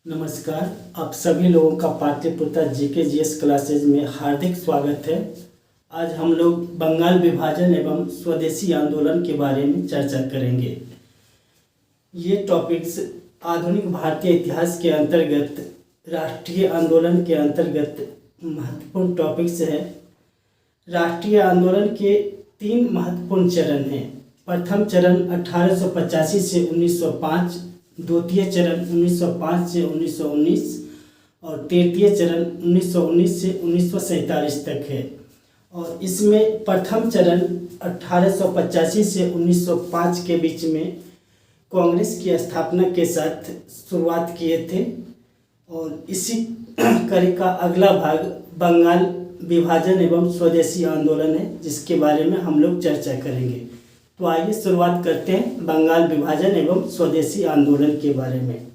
नमस्कार। आप सभी लोगों का पाटलिपुत्र जीके जीएस क्लासेज में हार्दिक स्वागत है। आज हम लोग बंगाल विभाजन एवं स्वदेशी आंदोलन के बारे में चर्चा करेंगे। ये टॉपिक्स आधुनिक भारतीय इतिहास के अंतर्गत राष्ट्रीय आंदोलन के अंतर्गत महत्वपूर्ण टॉपिक्स है। राष्ट्रीय आंदोलन के 3 महत्वपूर्ण चरण हैं। प्रथम चरण 1885 से 1905, द्वितीय चरण 1905 से 1919 और तृतीय चरण 1919 से 1947 तक है। और इसमें प्रथम चरण 1885 से 1905 के बीच में कांग्रेस की स्थापना के साथ शुरुआत किए थे और इसी कड़ी का अगला भाग बंगाल विभाजन एवं स्वदेशी आंदोलन है, जिसके बारे में हम लोग चर्चा करेंगे। तो आइए शुरुआत करते हैं बंगाल विभाजन एवं स्वदेशी आंदोलन के बारे में।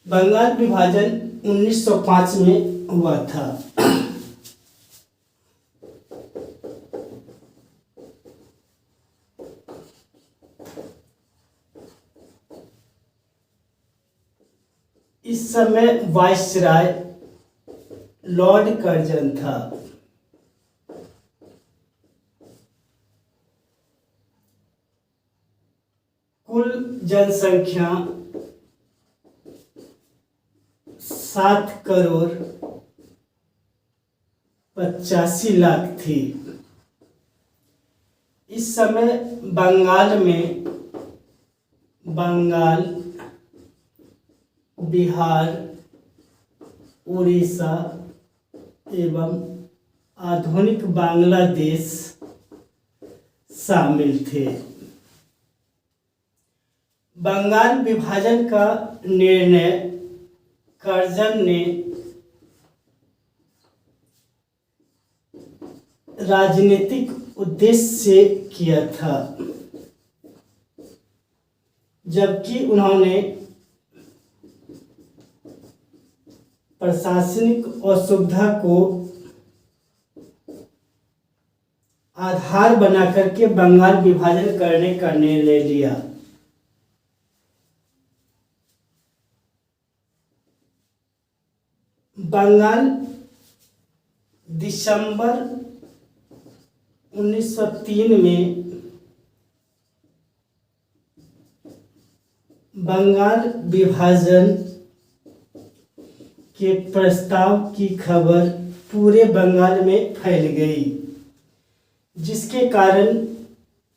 बंगाल विभाजन 1905 में हुआ था। इस समय वाइसराय लॉर्ड कर्जन था। कुल जनसंख्या 7,85,00,000 थी। इस समय बंगाल में बंगाल, बिहार, उड़ीसा एवं आधुनिक बांग्लादेश शामिल थे। बंगाल विभाजन का निर्णय कर्जन ने राजनीतिक उद्देश्य से किया था, जबकि उन्होंने प्रशासनिक असुविधा को आधार बनाकर के बंगाल विभाजन करने का निर्णय लिया। बंगाल दिसंबर 1903 में बंगाल विभाजन के प्रस्ताव की खबर पूरे बंगाल में फैल गई, जिसके कारण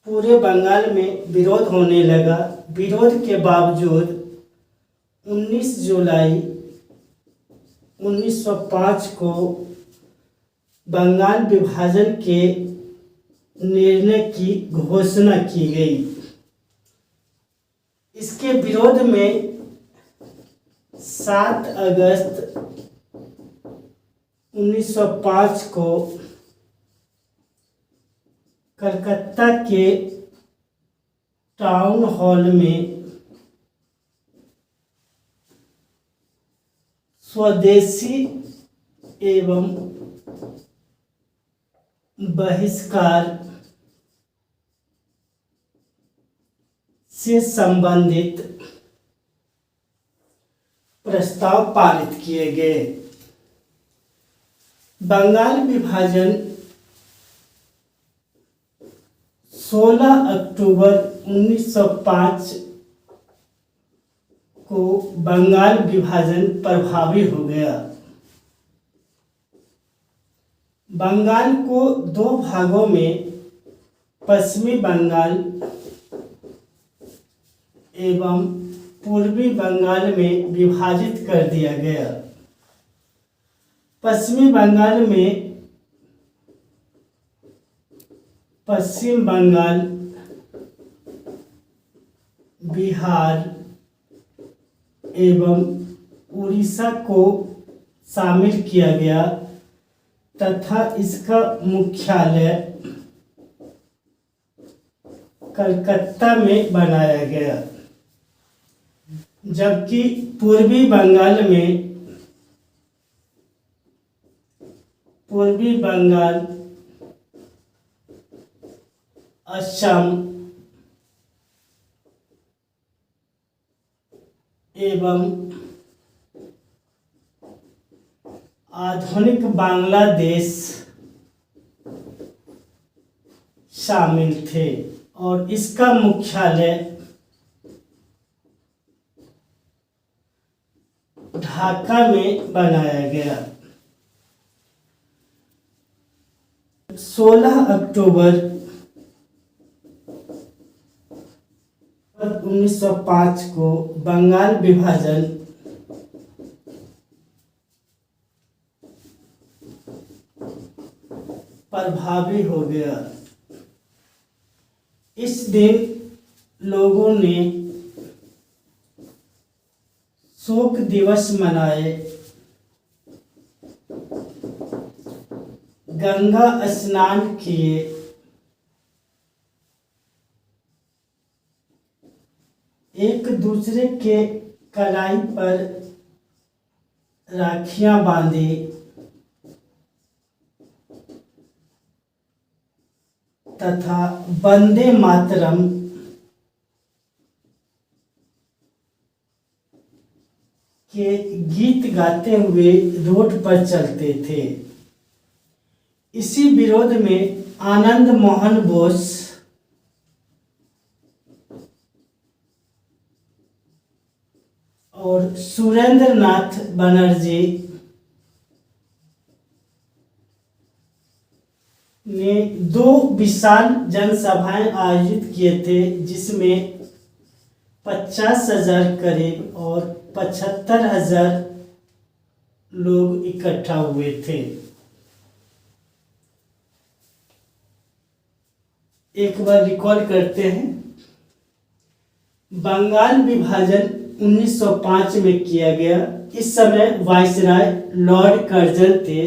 पूरे बंगाल में विरोध होने लगा। विरोध के बावजूद 19 जुलाई 1905 को बंगाल विभाजन के निर्णय की घोषणा की गई। इसके विरोध में 7 अगस्त 1905 को कलकत्ता के टाउन हॉल में स्वदेशी एवं बहिष्कार से संबंधित प्रस्ताव पारित किए गए। बंगाल विभाजन 16 अक्टूबर 1905 को बंगाल विभाजन प्रभावी हो गया। बंगाल को 2 भागों में पश्चिमी बंगाल एवं पूर्वी बंगाल में विभाजित कर दिया गया। पश्चिमी बंगाल में पश्चिम बंगाल, बिहार एवं उड़ीसा को शामिल किया गया तथा इसका मुख्यालय कलकत्ता में बनाया गया, जबकि पूर्वी बंगाल, असम एवं आधुनिक बांग्लादेश शामिल थे और इसका मुख्यालय ढाका में बनाया गया। 16 अक्टूबर 1905 को बंगाल विभाजन प्रभावी हो गया। इस दिन लोगों ने शोक दिवस मनाए, गंगा स्नान किए, एक दूसरे के कलाई पर राखियां बांधी, तथा वंदे मातरम के गीत गाते हुए रोड पर चलते थे। इसी विरोध में आनंद मोहन बोस और सुरेंद्र नाथ बनर्जी ने 2 विशाल जनसभाएं आयोजित किए थे, जिसमें 50,000 करीब और 75,000 लोग इकट्ठा हुए थे। एक बार रिकॉल करते हैं। बंगाल विभाजन 1905 में किया गया। इस समय वाइसराय लॉर्ड कर्जन थे।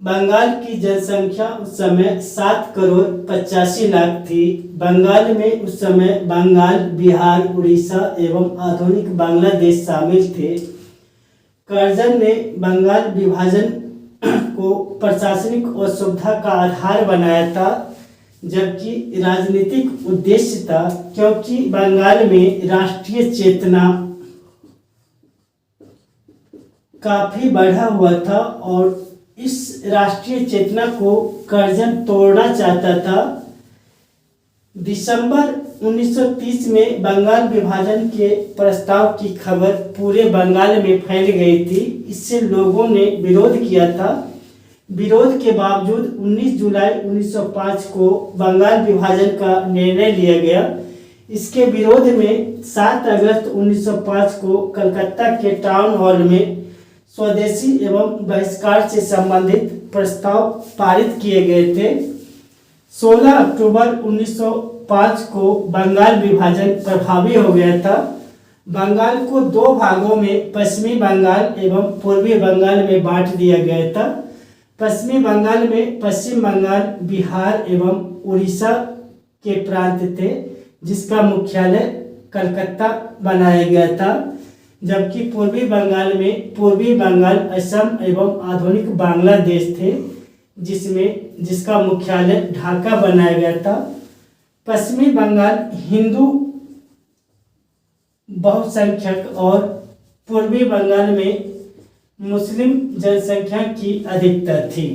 बंगाल की जनसंख्या उस समय 7 करोड़ 85 लाख थी। बंगाल में उस समय बंगाल, बिहार, उड़ीसा एवं आधुनिक बांग्लादेश शामिल थे। कर्जन ने बंगाल विभाजन को प्रशासनिक असुविधा का आधार बनाया था, जबकि राजनीतिक उद्देश्य था, क्योंकि बंगाल में राष्ट्रीय चेतना काफी बढ़ा हुआ था और इस राष्ट्रीय चेतना को कर्जन तोड़ना चाहता था। दिसंबर 1930 में बंगाल विभाजन के प्रस्ताव की खबर पूरे बंगाल में फैल गई थी। इससे लोगों ने विरोध किया था। विरोध के बावजूद 19 जुलाई 1905 को बंगाल विभाजन का निर्णय लिया गया। इसके विरोध में 7 अगस्त 1905 को कलकत्ता के टाउन हॉल में स्वदेशी एवं बहिष्कार से संबंधित प्रस्ताव पारित किए गए थे। 16 अक्टूबर 1905 को बंगाल विभाजन प्रभावी हो गया था। बंगाल को 2 भागों में पश्चिमी बंगाल एवं पूर्वी बंगाल में बांट दिया गया था। पश्चिमी बंगाल में पश्चिम बंगाल, बिहार एवं उड़ीसा के प्रांत थे, जिसका मुख्यालय कलकत्ता बनाया गया था, जबकि पूर्वी बंगाल में पूर्वी बंगाल, असम एवं आधुनिक बांग्लादेश थे, जिसका मुख्यालय ढाका बनाया गया था। पश्चिमी बंगाल हिंदू बहुसंख्यक और पूर्वी बंगाल में मुस्लिम जनसंख्या की अधिकता थी।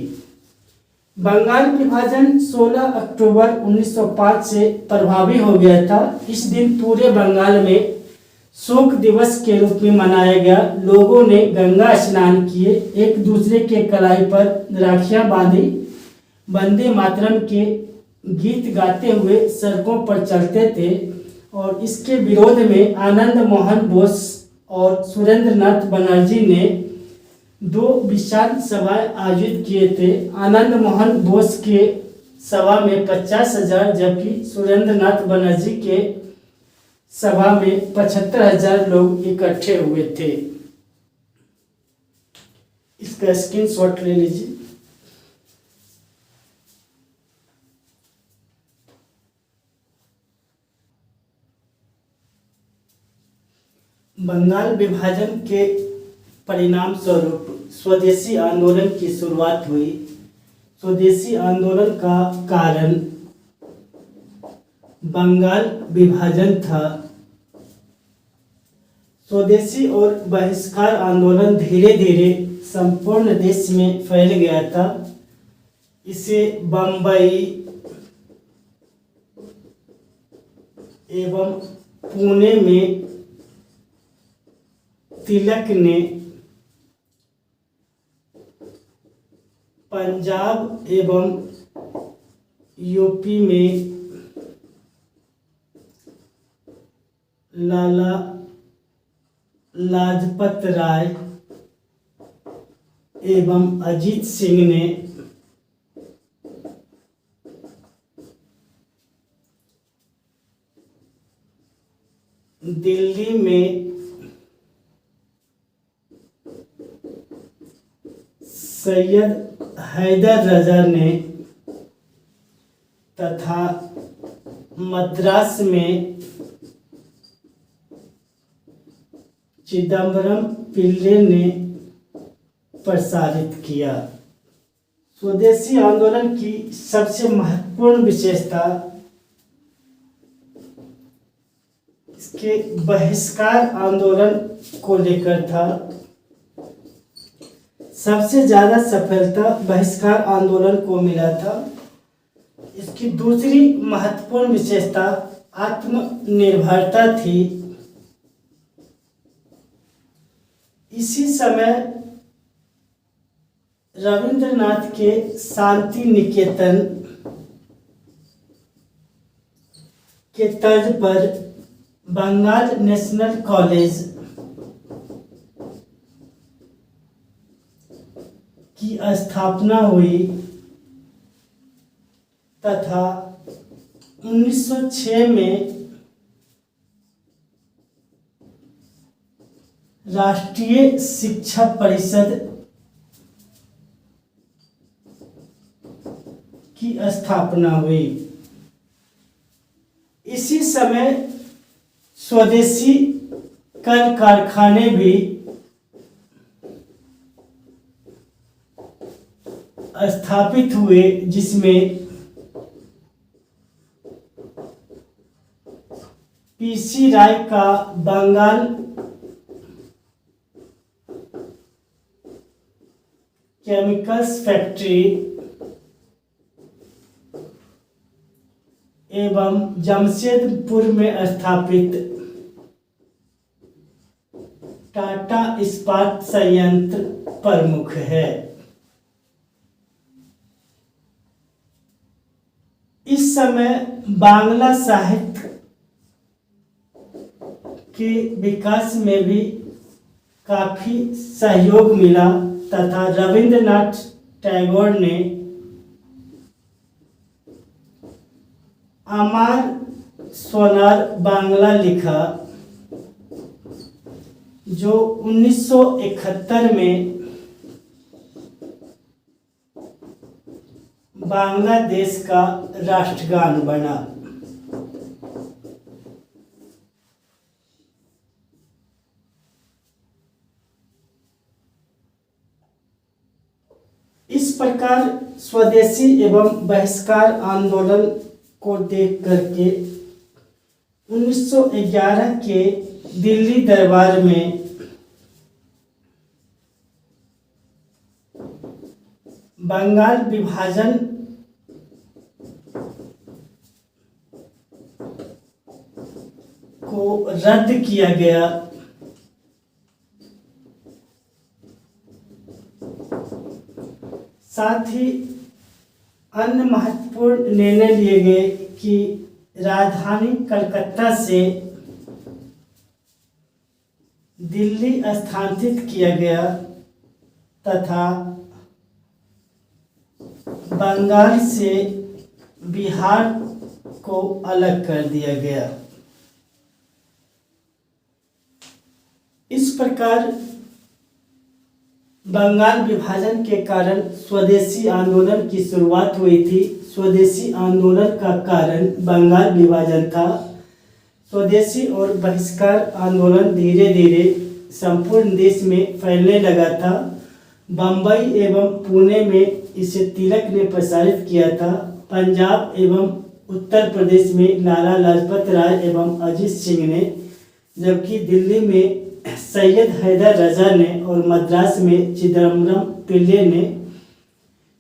बंगाल विभाजन 16 अक्टूबर 1905 से प्रभावी हो गया था। इस दिन पूरे बंगाल में शोक दिवस के रूप में मनाया गया। लोगों ने गंगा स्नान किए, एक दूसरे के कलाई पर राखियां बांधी, वंदे मातरम के गीत गाते हुए सड़कों पर चलते थे और इसके विरोध में आनंद मोहन बोस और सुरेंद्र नाथ बनर्जी ने 2 विशाल सभाएं आयोजित किए थे। आनंद मोहन बोस के सभा में 50,000 जबकि सुरेंद्र नाथ बनर्जी के सभा में 75,000 लोग इकट्ठे हुए थे। इसका स्क्रीनशॉट ले लीजिए। बंगाल विभाजन के परिणाम स्वरूप स्वदेशी आंदोलन की शुरुआत हुई। स्वदेशी आंदोलन का कारण बंगाल विभाजन था। स्वदेशी और बहिष्कार आंदोलन धीरे धीरे संपूर्ण देश में फैल गया था। इसे बम्बई एवं पुणे में तिलक ने, पंजाब एवं यूपी में लाला लाजपत राय एवं अजीत सिंह ने दिल्ली में सैयद हैदर रजा ने तथा मद्रास में चिदम्बरम पिल्ले ने प्रसारित किया। स्वदेशी आंदोलन की सबसे महत्वपूर्ण विशेषता इसके बहिष्कार आंदोलन को लेकर था। सबसे ज़्यादा सफलता बहिष्कार आंदोलन को मिला था। इसकी दूसरी महत्वपूर्ण विशेषता आत्मनिर्भरता थी। इसी समय रविंद्रनाथ के शांति निकेतन के तर्ज पर बंगाल नेशनल कॉलेज की स्थापना हुई तथा 1906 में राष्ट्रीय शिक्षा परिषद की स्थापना हुई। इसी समय स्वदेशी कल कारखाने भी स्थापित हुए, जिसमें पीसी राय का बंगाल केमिकल्स फैक्ट्री एवं जमशेदपुर में स्थापित टाटा इस्पात संयंत्र प्रमुख है। इस समय बांग्ला साहित्य के विकास में भी काफी सहयोग मिला तथा रविंद्रनाथ टैगोर ने अमार सोनार बांग्ला लिखा, जो 1971 में बांग्लादेश का राष्ट्रगान बना। इस प्रकार स्वदेशी एवं बहिष्कार आंदोलन को देख करके 1911 के दिल्ली दरबार में बंगाल विभाजन को रद्द किया गया। साथ ही अन्य महत्वपूर्ण निर्णय लिए गए कि राजधानी कलकत्ता से दिल्ली स्थानांतरित किया गया तथा बंगाल से बिहार को अलग कर दिया गया। इस प्रकार बंगाल विभाजन के कारण स्वदेशी आंदोलन की शुरुआत हुई थी। स्वदेशी आंदोलन का कारण बंगाल विभाजन था। स्वदेशी और बहिष्कार आंदोलन धीरे धीरे संपूर्ण देश में फैलने लगा था। बम्बई एवं पुणे में इसे तिलक ने प्रसारित किया था। पंजाब एवं उत्तर प्रदेश में लाला लाजपत राय एवं अजीत सिंह ने जबकि दिल्ली में सैयद हैदर रजा ने और मद्रास में चिदम्बरम पिल्ले ने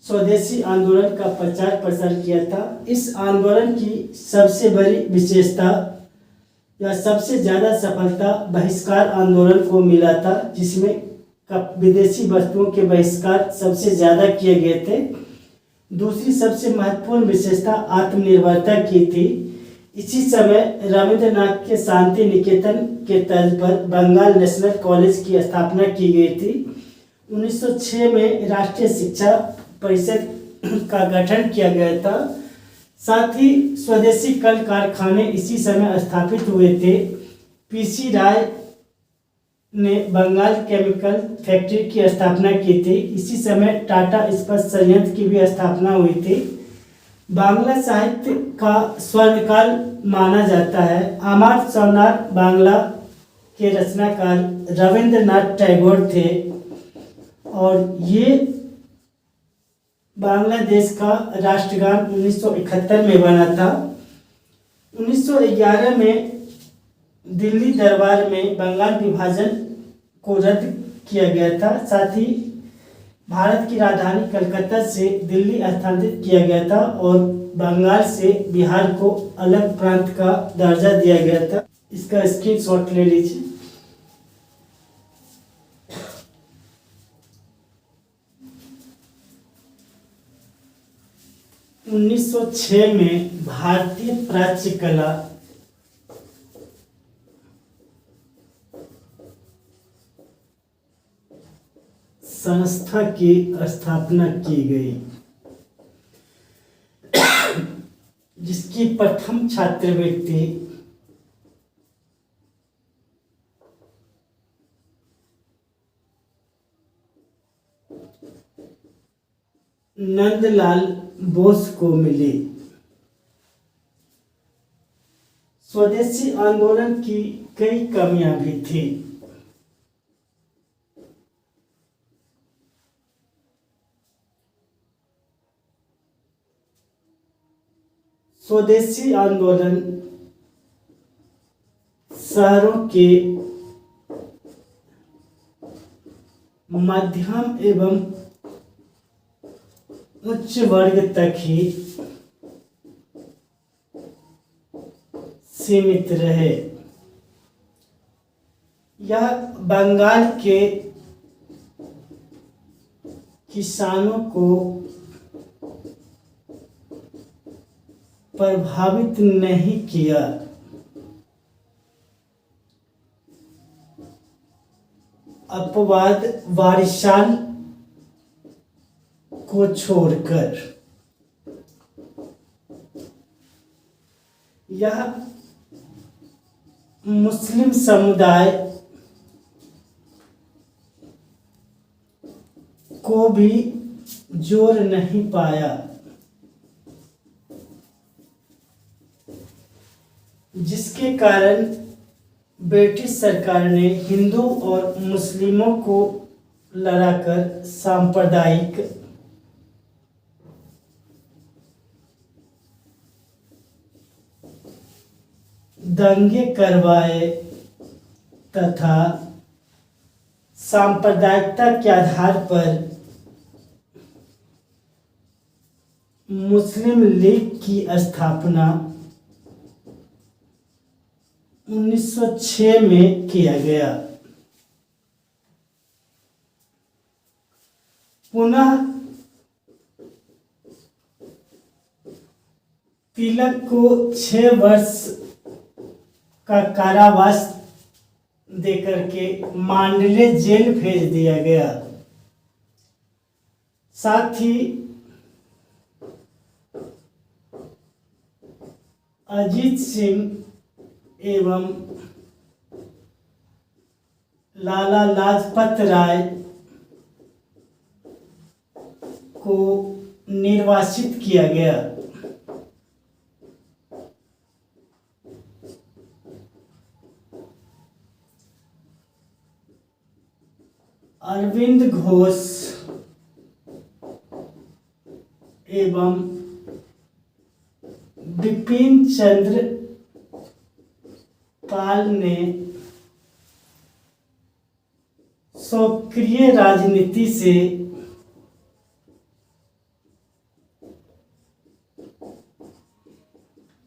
स्वदेशी आंदोलन का प्रचार प्रसार किया था। इस आंदोलन की सबसे बड़ी विशेषता या सबसे ज़्यादा सफलता बहिष्कार आंदोलन को मिला था, जिसमें विदेशी वस्तुओं के बहिष्कार सबसे ज़्यादा किए गए थे। दूसरी सबसे महत्वपूर्ण विशेषता आत्मनिर्भरता की थी। इसी समय रविंद्रनाथ के शांति निकेतन के तर्ज पर बंगाल नेशनल कॉलेज की स्थापना की गई थी। 1906 में राष्ट्रीय शिक्षा परिषद का गठन किया गया था। साथ ही स्वदेशी कल कारखाने इसी समय स्थापित हुए थे। पीसी राय ने बंगाल केमिकल फैक्ट्री की स्थापना की थी। इसी समय टाटा इस्पात संयंत्र की भी स्थापना हुई थी। बांग्ला साहित्य का स्वर्णकाल माना जाता है। अमर सोनार बांग्ला के रचनाकार रविंद्रनाथ टैगोर थे और ये बांग्लादेश का राष्ट्रगान 1971 में बना था। 1911 में दिल्ली दरबार में बंगाल विभाजन को रद्द किया गया था। साथ ही भारत की राजधानी कलकत्ता से दिल्ली स्थानांतरित किया गया था और बंगाल से बिहार को अलग प्रांत का दर्जा दिया गया था। इसका स्क्रीनशॉट ले लीजिए। उन्नीस सौ 1906 में भारतीय प्राच्य कला संस्था की स्थापना की गई, जिसकी प्रथम छात्रवृत्ति नंदलाल बोस को मिली। स्वदेशी आंदोलन की कई कमियां भी थी। स्वदेशी आंदोलन शहरों के मध्यम एवं उच्च वर्ग तक ही सीमित रहे। यह बंगाल के किसानों को प्रभावित नहीं किया। अपवाद वारिशाल को छोड़कर यह मुस्लिम समुदाय को भी जोड़ नहीं पाया, जिसके कारण ब्रिटिश सरकार ने हिंदू और मुस्लिमों को लड़ाकर सांप्रदायिक दंगे करवाए तथा सांप्रदायिकता के आधार पर मुस्लिम लीग की स्थापना 1906 में किया गया। पुनः तिलक को 6 वर्ष का कारावास देकर के मांडले जेल भेज दिया गया। साथ ही अजीत सिंह एवं लाला लाजपत राय को निर्वासित किया गया। अरविंद घोष एवं बिपिन चंद्र पाल ने सक्रिय राजनीति से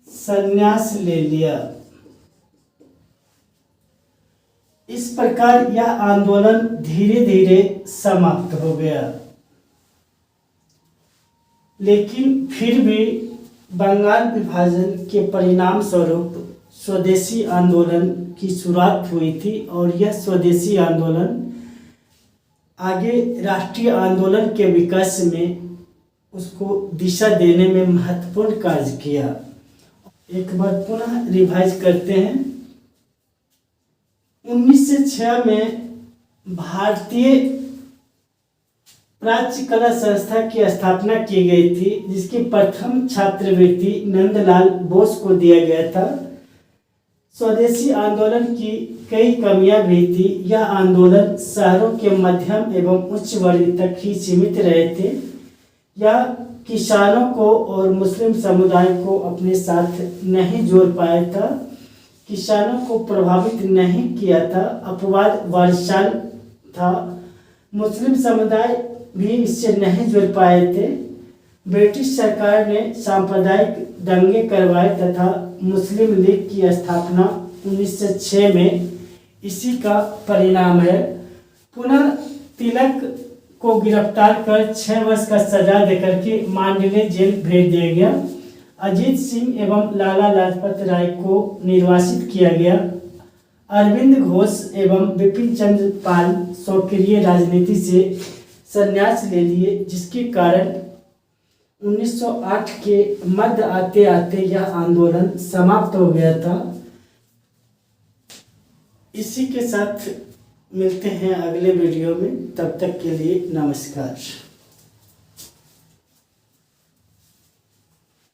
संन्यास ले लिया। इस प्रकार यह आंदोलन धीरे धीरे समाप्त हो गया, लेकिन फिर भी बंगाल विभाजन के परिणाम स्वरूप स्वदेशी आंदोलन की शुरुआत हुई थी और यह स्वदेशी आंदोलन आगे राष्ट्रीय आंदोलन के विकास में उसको दिशा देने में महत्वपूर्ण कार्य किया। एक बार पुनः रिवाइज करते हैं। 1906 में भारतीय प्राच्य कला संस्था की स्थापना की गई थी, जिसकी प्रथम छात्रवृत्ति नंदलाल बोस को दिया गया था। स्वदेशी आंदोलन की कई कमियां भी थी। यह आंदोलन शहरों के मध्यम एवं उच्च वर्ग तक ही सीमित रहे थे। यह किसानों को और मुस्लिम समुदाय को अपने साथ नहीं जोड़ पाया था, किसानों को प्रभावित नहीं किया था, अपवाद वारसाल था। मुस्लिम समुदाय भी इससे नहीं जुड़ पाए थे। ब्रिटिश सरकार ने सांप्रदायिक दंगे करवाए तथा मुस्लिम लीग की स्थापना 1906 में इसी का परिणाम है। पुनः तिलक को गिरफ्तार कर 6 वर्ष का सजा देकर के मांडले जेल भेज दिया गया। अजीत सिंह एवं लाला लाजपत राय को निर्वासित किया गया। अरविंद घोष एवं बिपिन चंद्र पाल सक्रिय राजनीति से संन्यास ले लिए, जिसके कारण 1908 के मध्य आते आते यह आंदोलन समाप्त हो गया था। इसी के साथ मिलते हैं अगले वीडियो में, तब तक के लिए नमस्कार।